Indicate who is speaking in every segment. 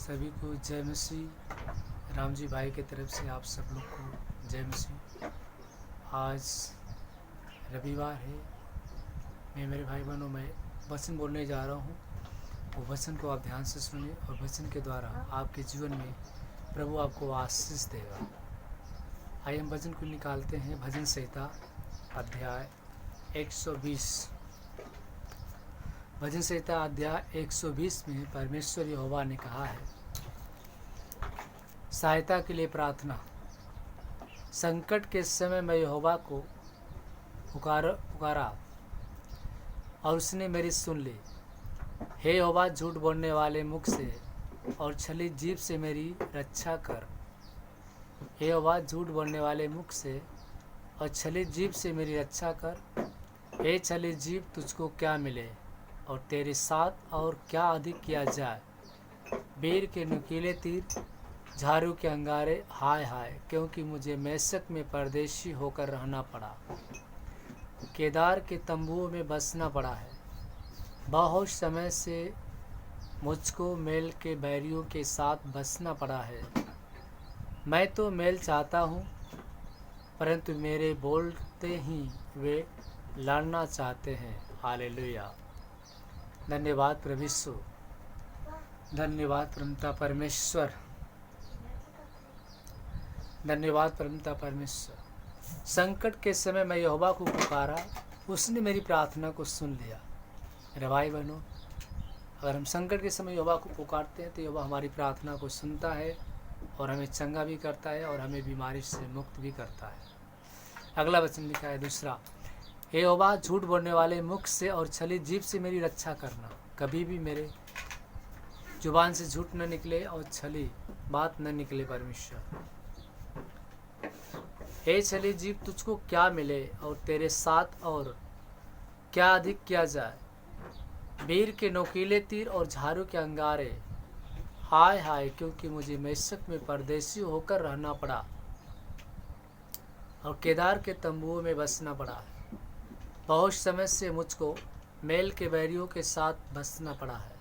Speaker 1: सभी को जय मसीह। राम जी भाई की तरफ से आप सब लोग को जय मसीह। आज रविवार है। मैं मेरे भाई बहनों मैं वचन बोलने जा रहा हूँ। वो वचन को आप ध्यान से सुनिए और वचन के द्वारा आपके जीवन में प्रभु आपको आशीष देगा। आइए हम वचन को निकालते हैं। भजन संहिता अध्याय 120। भजन संहिता अध्याय 120 में परमेश्वर यहोवा ने कहा है, सहायता के लिए प्रार्थना। संकट के समय मैं यहोवा को पुकारा और उसने मेरी सुन ली। हे यहोवा, झूठ बोलने वाले मुख से और छली जीभ से मेरी रक्षा कर। हे यहोवा, झूठ बोलने वाले मुख से और छली जीभ से मेरी रक्षा कर। हे छली जीभ, तुझको क्या मिले और तेरे साथ और क्या अधिक किया जाए। बीर के नुकीले तीर, झाड़ू के अंगारे, हाय हाय, क्योंकि मुझे मेसक में परदेशी होकर रहना पड़ा, केदार के तंबुओं में बसना पड़ा है। बहुत समय से मुझको मेल के बैरियों के साथ बसना पड़ा है। मैं तो मेल चाहता हूँ, परंतु मेरे बोलते ही वे लड़ना चाहते हैं। हालेलुया। धन्यवाद प्रभु यीशु, धन्यवाद परमपिता परमेश्वर, धन्यवाद परमपिता परमेश्वर। संकट के समय मैं यहोवा को पुकारा, उसने मेरी प्रार्थना को सुन लिया। मेरे भाई बहनों, अगर हम संकट के समय यहोवा को पुकारते हैं तो यहोवा हमारी प्रार्थना को सुनता है और हमें चंगा भी करता है और हमें बीमारी से मुक्त भी करता है। अगला वचन लिखा है दूसरा, हे यहोवा, झूठ बोलने वाले मुख से और छली जीभ से मेरी रक्षा करना। कभी भी मेरे जुबान से झूठ न निकले और छली बात न निकले। परमेश्वर, हे छली जीभ, तुझको क्या मिले और तेरे साथ और क्या अधिक किया जाए। बीर के नोकीले तीर और झाड़ू के अंगारे, हाय हाय, क्योंकि मुझे मेसक में परदेशी होकर रहना पड़ा और केदार के तंबुओं में बसना पड़ा। बहुत समय से मुझको मेल के बैरियों के साथ बसना पड़ा है।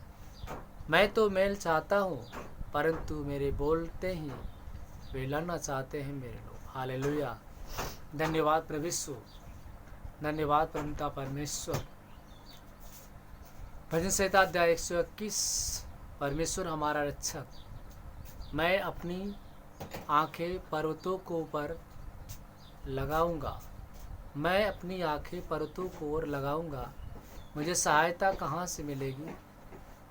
Speaker 1: मैं तो मेल चाहता हूँ, परंतु मेरे बोलते ही वे लड़ना चाहते हैं मेरे लोग। हालेलुया। धन्यवाद प्रभु यीशु, धन्यवाद परमपिता परमेश्वर। भजन संहिता अध्याय 121। परमेश्वर हमारा रक्षक। मैं अपनी आंखें पर्वतों को ऊपर लगाऊंगा। मैं अपनी आंखें पर्वतों को ओर लगाऊंगा। मुझे सहायता कहाँ से मिलेगी?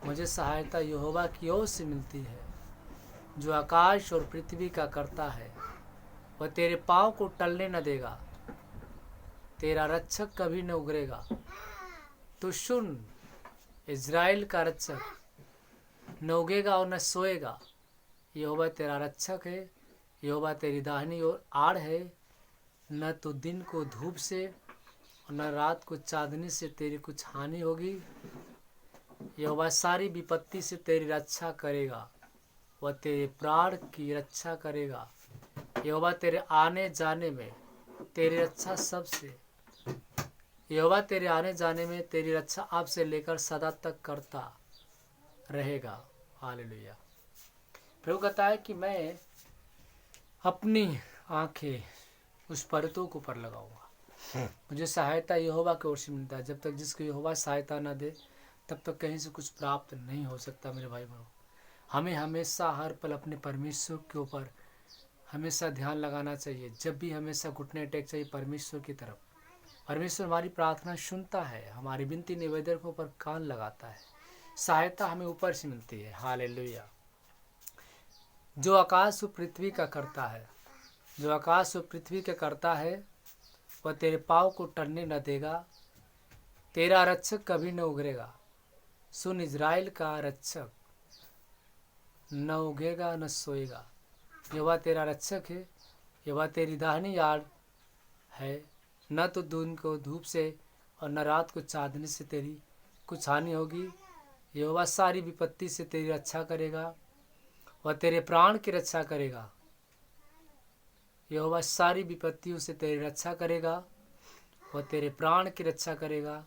Speaker 1: मुझे सहायता यहोवा की ओर से मिलती है, जो आकाश और पृथ्वी का करता है। वह तेरे पाँव को टलने न देगा, तेरा रक्षक कभी न उगरेगा। तो सुन, इज़राइल का रक्षक न उगेगा और न सोएगा। यहोवा तेरा रक्षक है, यहोवा तेरी दाहिनी ओर आड़ है। न तो दिन को धूप से और न रात को चांदनी से तेरी कुछ हानि होगी। यहोवा सारी विपत्ति से तेरी रक्षा करेगा, वह तेरे प्राण की रक्षा करेगा। यहोवा तेरे आने जाने में तेरी रक्षा सबसे, यहोवा तेरे आने जाने में तेरी रक्षा अब से लेकर सदा तक करता रहेगा। हालेलुया। प्रभु कहता है कि मैं अपनी आंखें उस पर्वतों के ऊपर लगाऊंगा। मुझे सहायता यहोवा की ओर से मिलता है। जब तक जिसको यहोवा सहायता न दे तब तक कहीं से कुछ प्राप्त नहीं हो सकता। मेरे भाई बहनों, हमें हमेशा हर पल अपने परमेश्वर के ऊपर हमेशा ध्यान लगाना चाहिए। जब भी हमेशा घुटने टेक चाहिए परमेश्वर की तरफ। परमेश्वर हमारी प्रार्थना सुनता है, हमारी विनती निवेदन के ऊपर कान लगाता है। सहायता हमें ऊपर से मिलती है। हालेलुया। जो आकाश और पृथ्वी का करता है, जो आकाश और पृथ्वी का करता है, वह तेरे पाँव को टलने न देगा, तेरा रक्षक कभी न उगरेगा। सुन, इज़राइल का रक्षक न उगेगा न सोएगा। यहोवा तेरा रक्षक है, यहोवा तेरी दाहिनी आड़ है। न तो दिन को धूप से और न रात को चांदनी से तेरी कुछ हानि होगी। यहोवा सारी विपत्ति से तेरी रक्षा करेगा, वह तेरे प्राण की रक्षा करेगा। यहोवा सारी विपत्तियों से तेरी रक्षा करेगा, वह तेरे प्राण की रक्षा करेगा।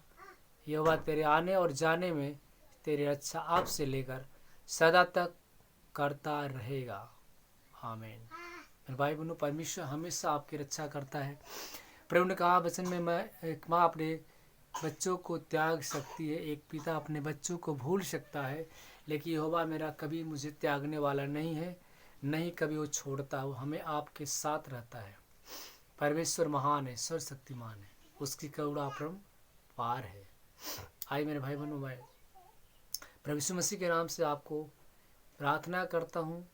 Speaker 1: यहोवा तेरे आने और जाने में तेरी रक्षा आप से लेकर सदा तक करता रहेगा। आमीन। मेरे भाई बहनों, परमेश्वर हमेशा आपकी रक्षा करता है। प्रभु ने कहा वचन में, मैं एक माँ अपने बच्चों को त्याग सकती है, एक पिता अपने बच्चों को भूल सकता है, लेकिन यहोवा मेरा कभी मुझे त्यागने वाला नहीं है, नहीं कभी वो छोड़ता, वो हमें आपके साथ रहता है। परमेश्वर महान है, सर्वशक्तिमान है, उसकी करुणा अपरंपार है। आइए मेरे भाई बहनों, मैं प्रभु यीशु मसीह के नाम से आपको प्रार्थना करता हूँ।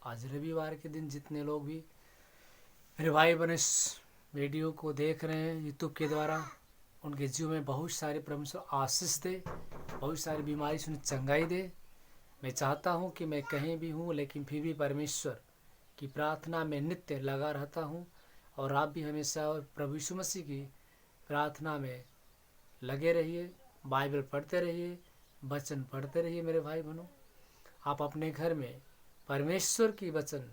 Speaker 1: आज रविवार के दिन जितने लोग भी मेरे भाई बहन इस वीडियो को देख रहे हैं यूट्यूब के द्वारा, उनके जीव में बहुत सारे परमेश्वर आशीष दे, बहुत सारी बीमारी से उन्हें चंगाई दे। मैं चाहता हूँ कि मैं कहीं भी हूँ, लेकिन फिर भी परमेश्वर की प्रार्थना में नित्य लगा रहता हूँ, और आप भी हमेशा प्रभु यीशु मसीह की प्रार्थना में लगे रहिए, बाइबल पढ़ते रहिए, वचन पढ़ते रहिए। मेरे भाई बहनों, आप अपने घर में परमेश्वर की वचन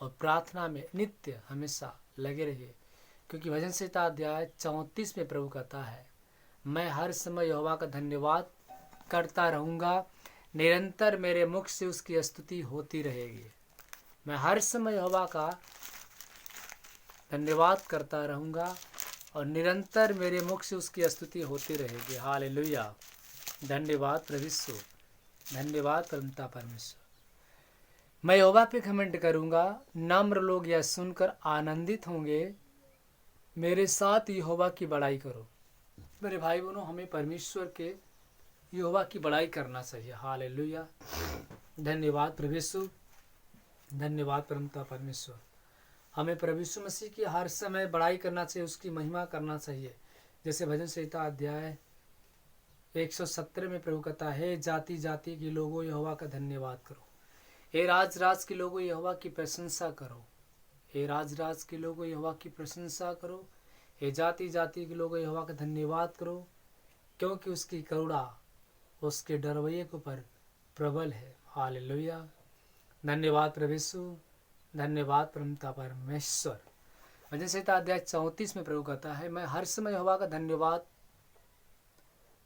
Speaker 1: और प्रार्थना में नित्य हमेशा लगे रहिए, क्योंकि भजन संहिता अध्याय 34 में प्रभु कहता है, मैं हर समय यहोवा का धन्यवाद करता रहूँगा, निरंतर मेरे मुख से उसकी स्तुति होती रहेगी। मैं हर समय यहोवा का धन्यवाद करता रहूँगा और निरंतर मेरे मुख से उसकी स्तुति होती रहेगी। हालेलुया। धन्यवाद प्रभु यीशु, धन्यवाद परमपिता परमेश्वर। मैं यहोवा पे घमंड करूँगा, नम्र लोग यह सुनकर आनंदित होंगे, मेरे साथ यहोवा की बड़ाई करो। मेरे भाई बहनों, हमें परमेश्वर के यहोवा की बड़ाई करना चाहिए। हालेलुया। धन्यवाद प्रभु यीशु, धन्यवाद परमपिता परमेश्वर। हमें प्रभु यीशु मसीह की हर समय बड़ाई करना चाहिए, उसकी महिमा करना चाहिए। जैसे भजन संहिता अध्याय 170 में प्रभु कहता है, जाति जाति के लोगों यहोवा का धन्यवाद करो, हे राज राज के लोगों यहोवा की प्रशंसा करो, हे राज राज के लोगों यहोवा की प्रशंसा करो, हे जाति जाति के लोगों यहोवा का धन्यवाद करो, क्योंकि उसकी करुणा उसके डरवैये के ऊपर प्रबल है। हालेलुया। धन्यवाद प्रभु यीशु, धन्यवाद परमपिता परमेश्वर। भजन संहिता अध्याय 34 में प्रभु कहता है, मैं हर समय यहोवा का धन्यवाद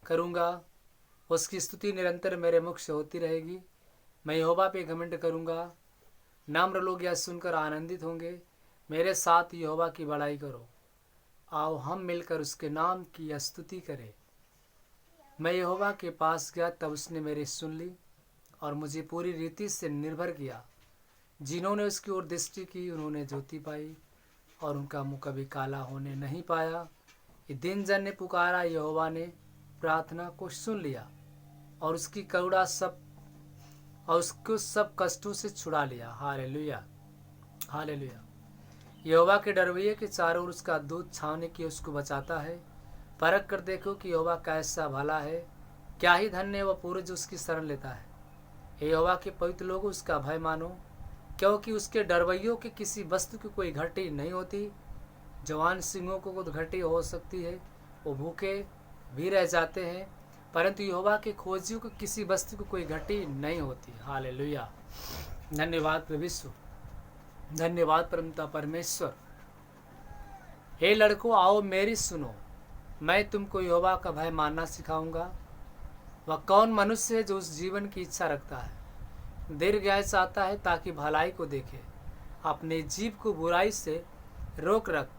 Speaker 1: करूँगा, उसकी स्तुति निरंतर मेरे मुख से होती रहेगी। मैं यहोवा पे घमंड करूँगा, नम्र लोग यह सुनकर आनंदित होंगे, मेरे साथ यहोवा की बड़ाई करो। आओ हम मिलकर उसके नाम की स्तुति करें। मैं यहोवा के पास गया, तब उसने मेरी सुन ली और मुझे पूरी रीति से निर्भर किया। जिन्होंने उसकी ओर दृष्टि की उन्होंने ज्योति पाई, और उनका मुँह कभी काला होने नहीं पाया। ये दिन जन ने पुकारा, यहोवा ने प्रार्थना को सुन लिया और उसकी करुणा और उसको सब कष्टों से छुड़ा लिया। Hallelujah, hallelujah. यहोवा के डरवैये के चारों ओर उसका दूत छावनी की उसको बचाता है। परख कर देखो कि यहोवा कैसा भला है, क्या ही धन्य है वह पुरुष जो उसकी शरण लेता है। हे यहोवा के पवित्र लोगों, उसका भय मानो, क्योंकि उसके डरवैयों की किसी वस्तु की कोई घटी नहीं होती। जवान सिंहों को घटी हो सकती है, वो भूखे भी रह जाते हैं, परंतु यहोवा के खोजियों को किसी वस्तु को कोई घटी नहीं होती। हालेलुया। धन्यवाद प्रभु यीशु, धन्यवाद परमपिता परमेश्वर। हे लड़कों, आओ मेरी सुनो, मैं तुमको यहोवा का भय मानना सिखाऊंगा। वह कौन मनुष्य है जो उस जीवन की इच्छा रखता है, दीर्घायु चाहता है ताकि भलाई को देखे, अपने जीभ को बुराई से रोक रख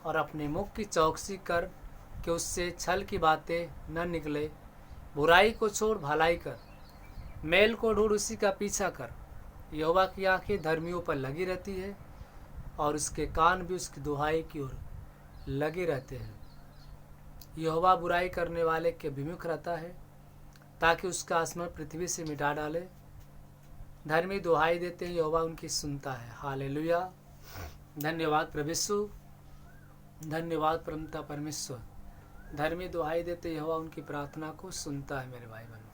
Speaker 1: और अपने मुख की चौकसी कर कि उससे छल की बातें न निकले। बुराई को छोड़ भलाई कर, मेल को ढूंढ उसी का पीछा कर। यहोवा की आंखें धर्मियों पर लगी रहती है और उसके कान भी उसकी दुहाई की ओर लगे रहते हैं। यहोवा बुराई करने वाले के विमुख रहता है ताकि उसका स्मरण पृथ्वी से मिटा डाले। धर्मी दुहाई देते हैं, यहोवा उनकी सुनता है। हालेलुया। धन्यवाद प्रभु यीशु, धन्यवाद परमपिता परमेश्वर। धर्मी दुहाई देते, यहोवा उनकी प्रार्थना को सुनता है। मेरे भाई बहनों,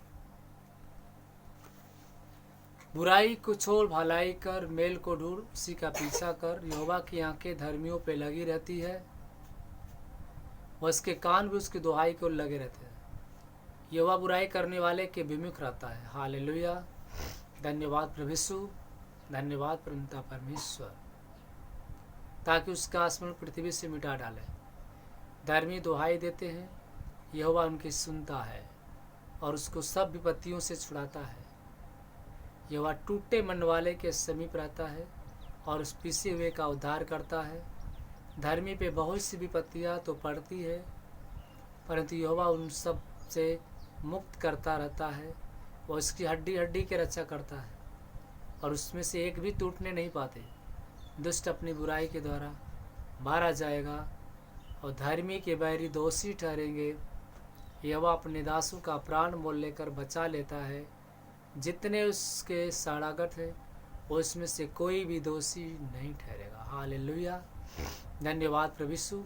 Speaker 1: बुराई को छोड़ भलाई कर, मेल को ढूंढ उसी का पीछा कर। यहोवा की आंखें धर्मियों पे लगी रहती है और उसके कान भी उसकी दुहाई को लगे रहते हैं। यहोवा बुराई करने वाले के विमुख रहता है। हालेलुया। धन्यवाद प्रभु यीशु, धन्यवाद परमपिता परमेश्वर, ताकि उसका स्मरण पृथ्वी से मिटा डाले। धर्मी दुहाई देते हैं, यहोवा उनकी सुनता है और उसको सब विपत्तियों से छुड़ाता है। यहोवा टूटे मन वाले के समीप रहता है और उस पिसे हुए का उद्धार करता है। धर्मी पे बहुत सी विपत्तियाँ तो पड़ती है, परंतु यहोवा उन सब से मुक्त करता रहता है। वह उसकी हड्डी हड्डी की रक्षा करता है और उसमें से एक भी टूटने नहीं पाते। दुष्ट अपनी बुराई के द्वारा मारा जाएगा और धर्मी के बैरी दोषी ठहरेंगे। यहोवा अपने दासों का प्राण मोल लेकर बचा लेता है। जितने उसके साड़ागत हैं उसमें से कोई भी दोषी नहीं ठहरेगा। हालेलुया। धन्यवाद प्रभु यीशु,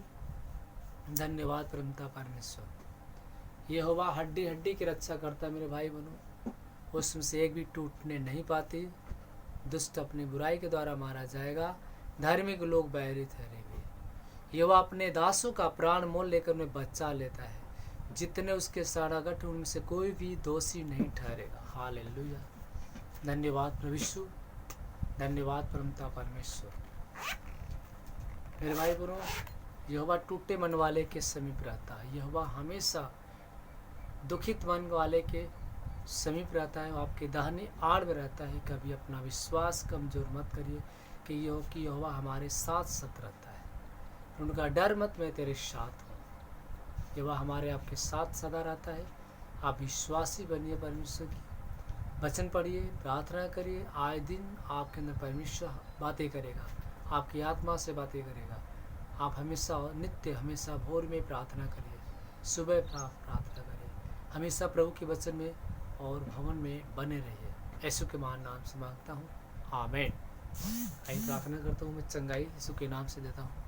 Speaker 1: धन्यवाद परमपिता परमेश्वर। यहोवा हड्डी हड्डी की रक्षा करता मेरे भाई बहनों, उसमें से एक भी टूटने नहीं पाती। दुष्ट अपनी बुराई के द्वारा मारा जाएगा, धार्मिक लोग बैरी ठहरेंगे। यहोवा अपने दासों का प्राण मोल लेकर उन्हें बचा लेता है। जितने उसके साड़ागत उनमें से कोई भी दोषी नहीं ठहरेगा। हालेलुया। धन्यवाद प्रभु यीशु, धन्यवाद परमपिता परमेश्वर। मेरे भाई बहनों, यहोवा टूटे मन वाले के समीप रहता है। यहोवा हमेशा दुखित मन वाले के समीप रहता है, आपके दाहिने आड़ में रहता है। कभी अपना विश्वास कमजोर मत करिए कि यहोवा हमारे साथ सत रहता है। उनका डर मत, मैं तेरे साथ हूँ। यहोवा हमारे आपके साथ सदा रहता है। आप विश्वासी बनिए, परमेश्वर की वचन पढ़िए, प्रार्थना करिए। आए दिन आपके अंदर परमेश्वर बातें करेगा, आपकी आत्मा से बातें करेगा। आप हमेशा नित्य हमेशा भोर में प्रार्थना करिए, सुबह प्रार्थना करिए। हमेशा प्रभु के वचन में और भवन में बने रहिए। यीशु के महान नाम से मांगता हूँ, आमीन। आइए प्रार्थना करता हूँ, मैं चंगाई यीशु के नाम से देता हूँ।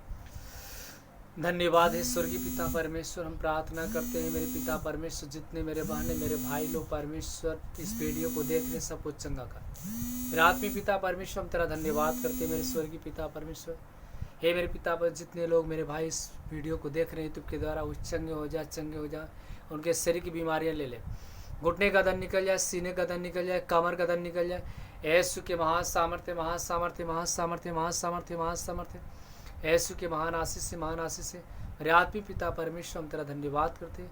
Speaker 1: धन्यवाद है स्वर्गीय पिता परमेश्वर। हम प्रार्थना करते हैं मेरे पिता परमेश्वर, जितने मेरे बहने मेरे भाई लोग परमेश्वर इस वीडियो को देख रहे सब कुछ चंगा कर। मेरे आत्मीय पिता परमेश्वर, हम तेरा धन्यवाद करते हैं मेरे स्वर्गीय पिता परमेश्वर। हे मेरे पिता पर जितने लोग मेरे भाई इस वीडियो को देख रहे हैं यूट्यूब के द्वारा, वो चंगे हो जाए, उनके शरीर की बीमारियाँ ले ले। घुटने का दर्द निकल जाए, सीने का दर्द निकल जाए, कमर का दर्द निकल जाए। यीशु के महासामर्थ्य महासामर्थ्य महासामर्थ्य महासामर्थ्य महासामर्थ्य यीशु के महान आशीष से मेरे आत्मीय पिता परमेश्वर, हम तेरा धन्यवाद करते।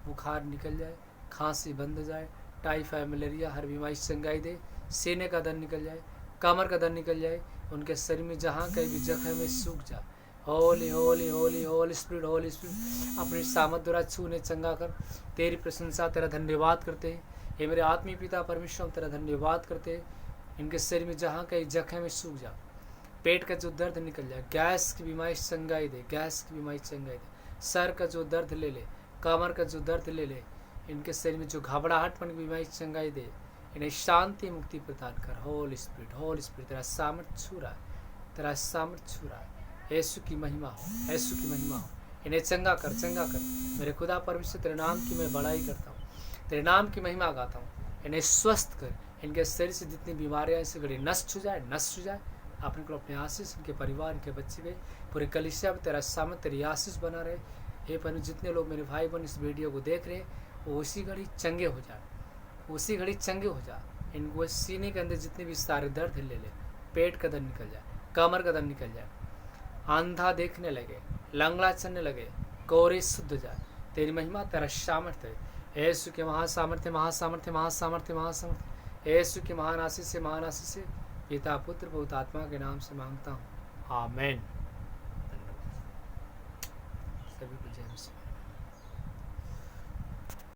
Speaker 1: बुखार निकल जाए, खांसी बंद हो जाए, टाइफाइड मलेरिया हर बीमारी चंगाई दे। सीने का दर्द निकल जाए, कमर का दर्द निकल जाए, उनके शरीर में जहाँ कहीं भी जख्म में सूख जाए। होली होली होली होली स्पिरिट, होली स्पिरिट अपनी सामर्थ द्वारा छूने चंगा कर। तेरी प्रशंसा, तेरा धन्यवाद करते हैं। ये मेरे आत्मीय पिता परमेश्वर, हम तेरा धन्यवाद करते हैं। इनके शरीर में जहाँ कहीं जख्म में सूख जा, पेट का जो दर्द निकल जाए, गैस की बीमारी चंगाई दे, गैस की बीमारी चंगाई दे। सर का जो दर्द ले ले, कमर का जो दर्द ले ले, इनके शरीर में जो घबराहटपन की बीमारी चंगाई दे, इन्हें शांति मुक्ति प्रदान कर। होली स्पिरिट तेरा सामर्थ छू रहा है, तेरा सामर्थ छू रहा है। यीशु की महिमा हो, यीशु की महिमा हो। इन्हें चंगा कर, चंगा कर। मेरे खुदा परमेश्वर, तेरे नाम की मैं बड़ाई करता हूँ, तेरे नाम की महिमा गाता हूँ। इन्हें स्वस्थ कर, इनके शरीर से जितनी बीमारियाँ इसे घड़ी नष्ट हो जाए, नष्ट हो जाए। अपने को अपने आशीष, उनके परिवार, उनके बच्चे पे, पूरे कलीसिया पे तेरा सामर्थ, तेरी आशीष बना रहे। हे परमेश्वर, जितने लोग मेरे भाई बहन इस वीडियो को देख रहे हैं, वो उसी घड़ी चंगे हो जाए, उसी घड़ी चंगे हो जाए। इनको सीने के अंदर जितने भी सारे दर्द ले ले, पेट का दर्द निकल जाए, कमर का दर्द निकल जाए, अंधा देखने लगे, लंगड़ा चलने लगे, कोरे शुद्ध जाए। तेरी महिमा, तेरा सामर्थ्य है। यीशु के महासामर्थ्य महासामर्थ्य महासामर्थ्य महासामर्थ्य यीशु के महान आशीष से पिता पुत्र पवित्र आत्मा के नाम से मांगता हूँ, आमीन।